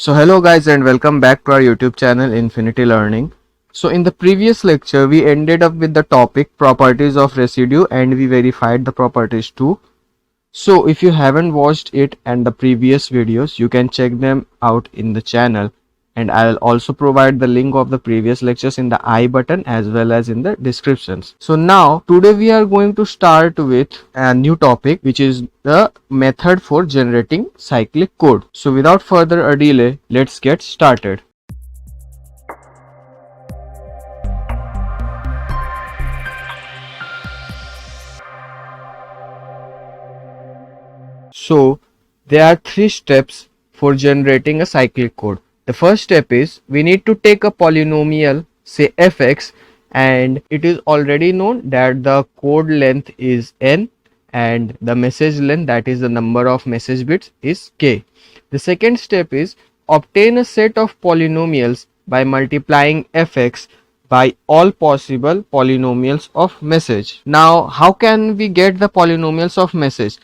So hello guys and welcome back to our YouTube channel Infinity Learning. So in the previous lecture we ended up with the topic properties of residue and we verified the properties too. So if you haven't watched it and the previous videos, you can check them out in the channel, and I'll also provide the link of the previous lectures in the I button as well as in the descriptions. So now today we are going to start with a new topic, which is the method for generating cyclic code. So without further ado delay, let's get started. So there are three steps for generating a cyclic code. The first step is we need to take a polynomial, say fx, and it is already known that the code length is n and the message length, that is the number of message bits, is k. The second step is obtain a set of polynomials by multiplying fx by all possible polynomials of message. Now how can we get the polynomials of message?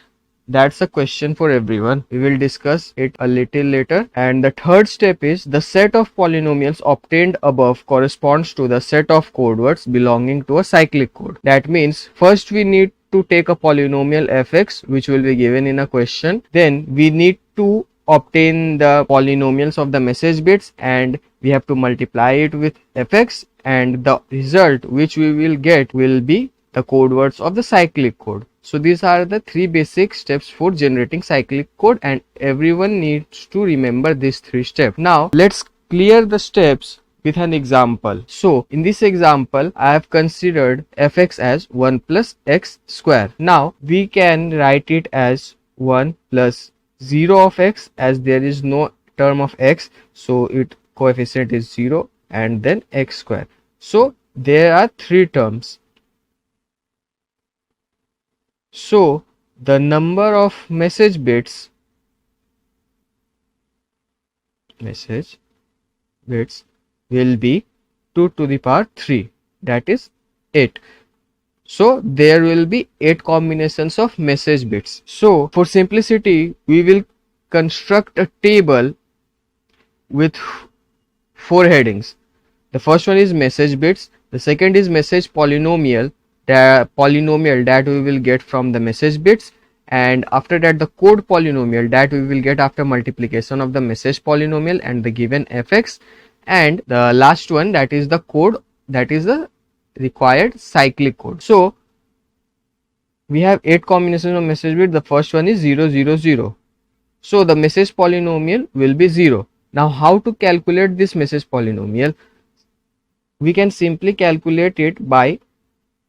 That's a question for everyone. We will discuss it a little later. And the third step is the set of polynomials obtained above corresponds to the set of code words belonging to a cyclic code. That means first we need to take a polynomial fx, which will be given in a question. Then we need to obtain the polynomials of the message bits and we have to multiply it with fx, and the result which we will get will be the code words of the cyclic code. So these are the three basic steps for generating cyclic code, and everyone needs to remember these three steps. Now let's clear the steps with an example. So in this example I have considered fx as 1 plus x square. Now we can write it as 1 plus 0 of x, as there is no term of x, so its coefficient is 0, and then x square. So there are three terms. So the number of message bits will be 2 to the power 3, that is 8. So there will be 8 combinations of message bits. So for simplicity we will construct a table with 4 headings. The first one is message bits, the second is message polynomial, the polynomial that we will get from the message bits, and after that the code polynomial that we will get after multiplication of the message polynomial and the given fx, and the last one, that is the code, that is the required cyclic code. So we have 8 combinations of message bit. The first one is 0 0 0, so the message polynomial will be 0. Now how to calculate this message polynomial? We can simply calculate it by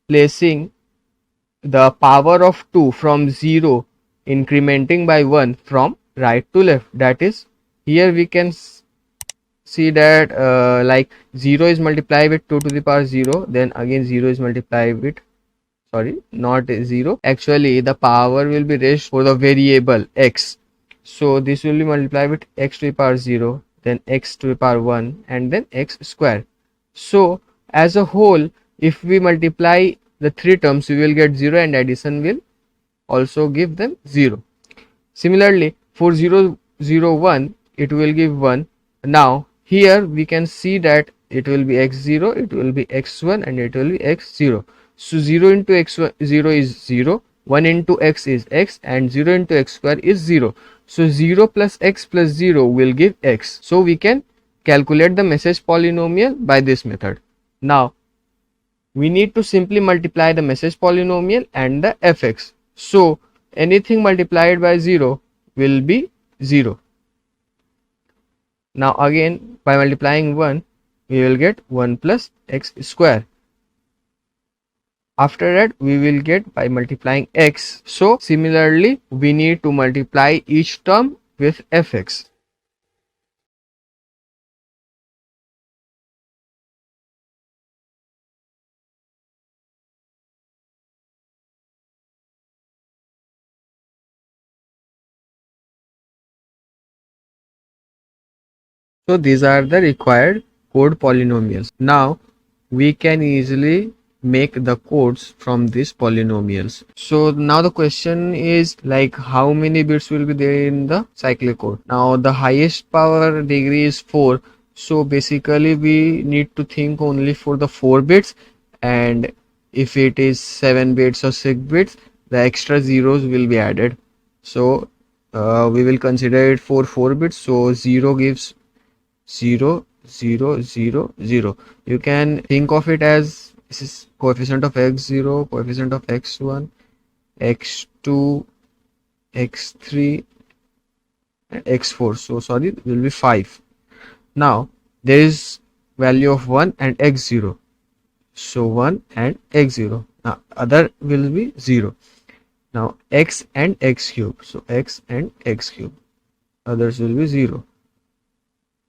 placing the power of 2 from 0, incrementing by 1 from right to left. That is, here we can see that like 0 is multiplied with 2 to the power 0, then again 0 is multiplied with, sorry, not 0, actually the power will be raised for the variable x. So this will be multiplied with x to the power 0, then x to the power 1, and then x square. So as a whole, if we multiply the three terms, we will get 0, and addition will also give them 0. Similarly for 0 0 1, it will give 1. Now here we can see that it will be x0, it will be x1, and it will be x0. So 0 into x1 0 is 0, 1 into x is x, and 0 into x square is 0. So 0 plus x plus 0 will give x. So we can calculate the message polynomial by this method. Now we need to simply multiply the message polynomial and the fx. So anything multiplied by 0 will be 0. Now again by multiplying 1, we will get 1 plus x square. After that we will get by multiplying x. So similarly we need to multiply each term with fx. So these are the required code polynomials. Now we can easily make the codes from these polynomials. So now the question is like how many bits will be there in the cyclic code. Now the highest power degree is 4. So basically we need to think only for the 4 bits, and if it is 7 bits or 6 bits, the extra zeros will be added. So we will consider it for 4 bits. So 0 gives 0 0 0 0. You can think of it as this is coefficient of x0, coefficient of x1, x2, x3 and x4. So sorry, it will be 5. Now there is value of 1 and x0. So 1 and x0. Now other will be 0. Now x and x cube. So x and x cube. Others will be 0.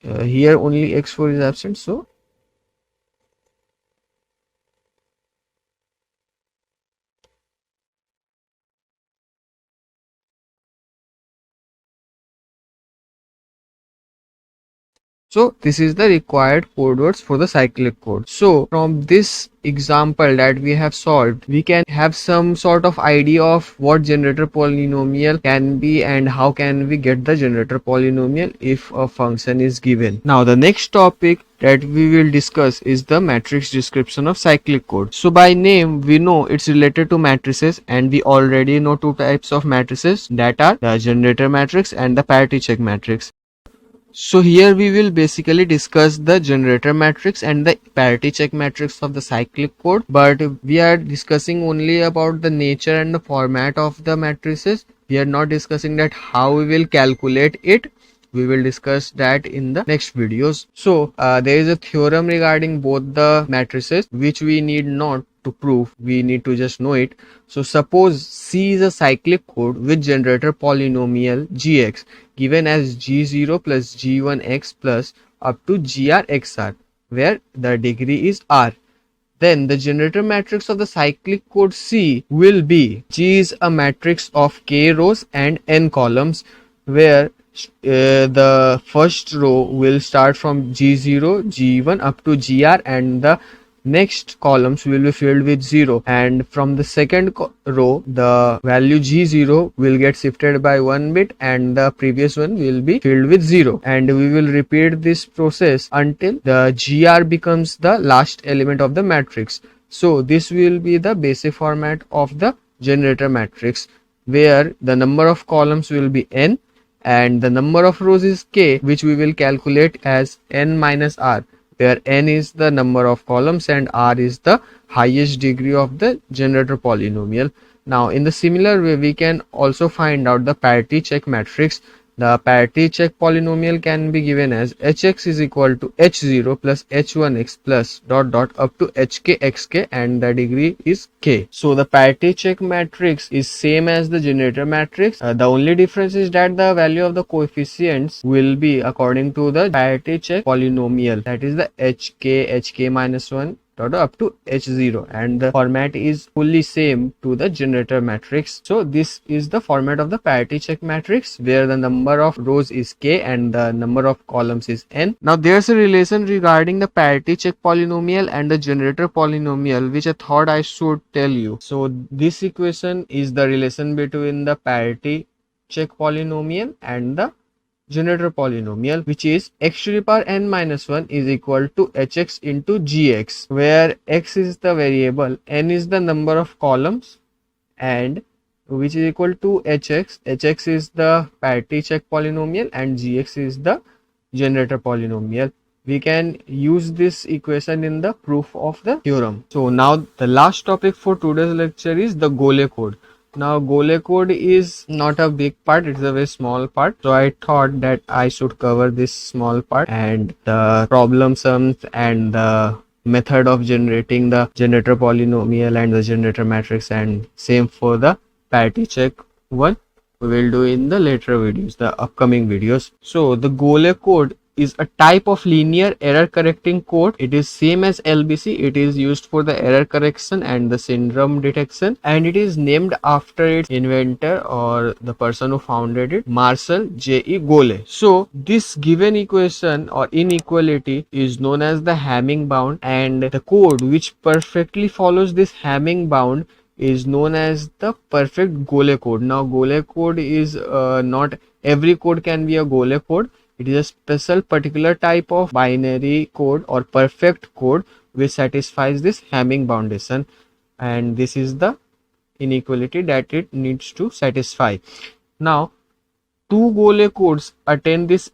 Here only x4 is absent. So this is the required code words for the cyclic code. So from this example that we have solved, we can have some sort of idea of what generator polynomial can be and how can we get the generator polynomial if a function is given. Now the next topic that we will discuss is the matrix description of cyclic code. So by name we know it's related to matrices, and we already know two types of matrices, that are the generator matrix and the parity check matrix. So here we will basically discuss the generator matrix and the parity check matrix of the cyclic code, but we are discussing only about the nature and the format of the matrices. We are not discussing that how we will calculate it. We will discuss that in the next videos. So there is a theorem regarding both the matrices which we need not to prove, we need to just know it. So suppose C is a cyclic code with generator polynomial gx given as g0 plus g1x plus up to grxr, where the degree is r. Then the generator matrix of the cyclic code C will be G is a matrix of k rows and n columns, where the first row will start from g0, g1 up to gr, and the next columns will be filled with 0, and from the second row the value g0 will get shifted by 1 bit and the previous one will be filled with 0, and we will repeat this process until the gr becomes the last element of the matrix. So this will be the basic format of the generator matrix, where the number of columns will be n and the number of rows is k, which we will calculate as n minus r, where n is the number of columns and r is the highest degree of the generator polynomial. Now in the similar way we can also find out the parity check matrix. The parity check polynomial can be given as hx is equal to h0 plus h1x plus dot dot up to hkxk, and the degree is k. So the parity check matrix is same as the generator matrix. The only difference is that the value of the coefficients will be according to the parity check polynomial, that is the hk minus 1 up to h0, and the format is fully same to the generator matrix. So this is the format of the parity check matrix, where the number of rows is k and the number of columns is n. Now there's a relation regarding the parity check polynomial and the generator polynomial which I thought I should tell you. So this equation is the relation between the parity check polynomial and the generator polynomial, which is x to the power n minus 1 is equal to hx into gx, where x is the variable, n is the number of columns, and which is equal to hx. Hx is the parity check polynomial and gx is the generator polynomial. We can use this equation in the proof of the theorem. So now the last topic for today's lecture is the golay code. Now golay code is not a big part, it's a very small part, so I thought that I should cover this small part and the problem sums and the method of generating the generator polynomial and the generator matrix, and same for the parity check one we will do in the later videos, the upcoming videos. So the golay code is a type of linear error correcting code. It is same as LBC. It is used for the error correction and the syndrome detection, and it is named after its inventor or the person who founded it, Marshall J.E. Golay. So this given equation or inequality is known as the Hamming bound, and the code which perfectly follows this Hamming bound is known as the perfect Golay code. Now Golay code is not every code can be a Golay code. It is a special particular type of binary code or perfect code which satisfies this Hamming boundation, and this is the inequality that it needs to satisfy. Now two Golay codes attain this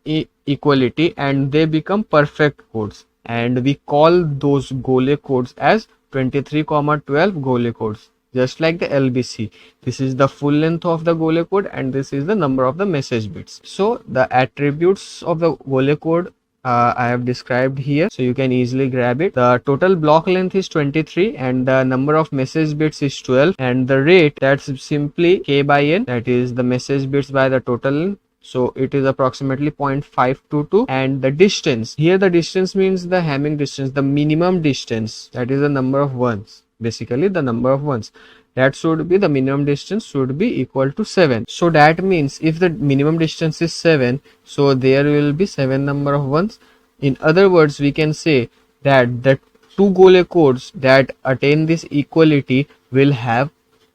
equality and they become perfect codes, and we call those Golay codes as 23,12 Golay codes. Just like the LBC, this is the full length of the Golay code and this is the number of the message bits. So the attributes of the Golay code I have described here, so you can easily grab it. The total block length is 23 and the number of message bits is 12, and the rate, that's simply k by n, that is the message bits by the total length. So it is approximately 0.522, and the distance, here the distance means the Hamming distance, the minimum distance, that is the number of ones. Basically the number of ones, that should be the minimum distance should be equal to 7. So that means if the minimum distance is 7, so there will be 7 number of ones. In other words, we can say that the two Golay codes that attain this equality will have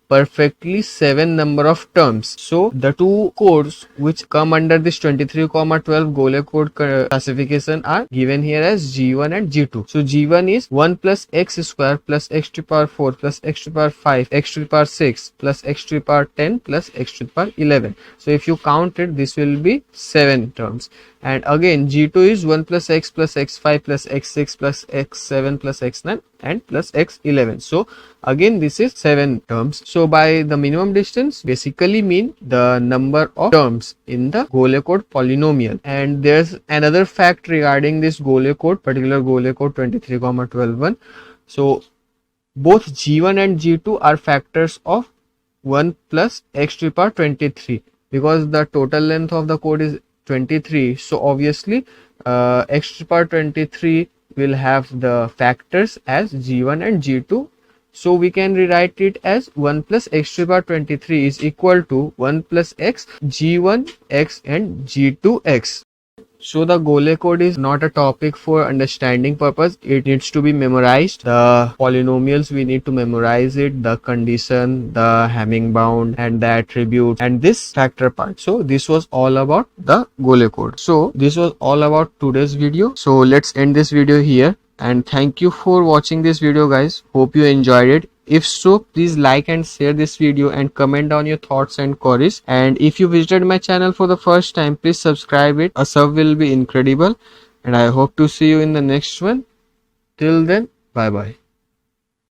perfectly 7 number of terms. So the two codes which come under this 23,12 Golay code classification are given here as G1 and G2. So G1 is 1 plus x square plus x to the power 4 plus x to the power 5 x to the power 6 plus x to the power 10 plus x to the power 11. So if you count it, this will be 7 terms. And again G2 is 1 plus x5 plus x6 plus x7 plus x9 and plus x11. So again this is 7 terms. So by the minimum distance basically mean the number of terms in the Golay code polynomial. And there's another fact regarding this Golay code, particular Golay code 23,12. So both G1 and G2 are factors of 1 plus x to the power 23, because the total length of the code is 23. So obviously x to the power 23 will have the factors as G1 and G2. So we can rewrite it as 1 plus x to the power 23 is equal to 1 plus x, G1 x and G2 x. So the Golay code is not a topic for understanding purpose. It needs to be memorized. The polynomials, we need to memorize it, the condition, the Hamming bound and the attributes and this factor part. So this was all about the Golay code. So this was all about today's video. So let's end this video here, and thank you for watching this video guys. Hope you enjoyed it. If so, please like and share this video and comment down your thoughts and queries. And if you visited my channel for the first time, please subscribe it. A sub will be incredible. And I hope to see you in the next one. Till then, bye bye.